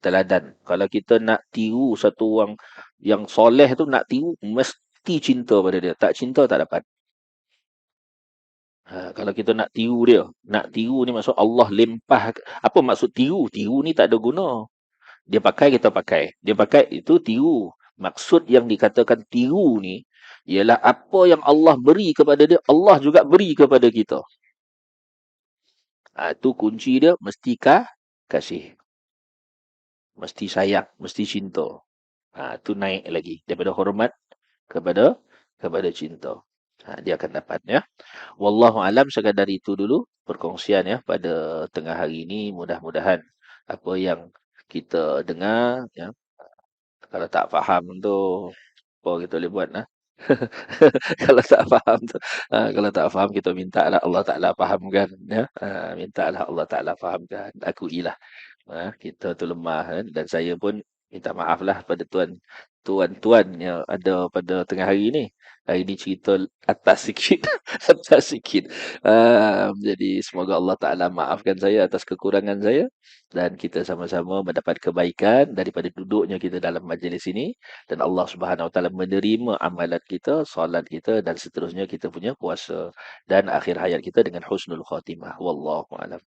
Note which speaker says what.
Speaker 1: teladan. Kalau kita nak tiru satu orang yang soleh tu, nak tiru, mesti cinta pada dia. Tak cinta, tak dapat. Kalau kita nak tiru dia, nak tiru ni maksud Allah limpah. Apa maksud tiru? Tiru ni tak ada guna. Dia pakai, kita pakai. Dia pakai, itu tiru. Maksud yang dikatakan tiru ni, ialah apa yang Allah beri kepada dia, Allah juga beri kepada kita. Itu kunci dia, mestikah kasih. Mesti sayang, mesti cinta. Itu naik lagi. Daripada hormat kepada cinta. Dia akan dapat, ya. Wallahu alam, sekadar itu dulu perkongsian, ya, pada tengah hari ini. Mudah-mudahan apa yang kita dengar, ya, kalau tak faham tu apa kita boleh buat, nah. Kalau tak faham tu, kalau tak faham, kita minta lah Allah Taala fahamkan, ya. Minta lah Allah Taala fahamkan. Akuilah, kita tu lemah, kan? Dan saya pun minta maaf lah pada tuan-tuan yang ada pada tengah hari ni. Hari ni cerita atas sikit, atas sikit. Jadi semoga Allah Ta'ala maafkan saya atas kekurangan saya, dan kita sama-sama mendapat kebaikan daripada duduknya kita dalam majlis ini, dan Allah Subhanahu Wa Ta'ala menerima amalan kita, solat kita, dan seterusnya kita punya puasa dan akhir hayat kita dengan husnul khatimah. Wallahu a'lam.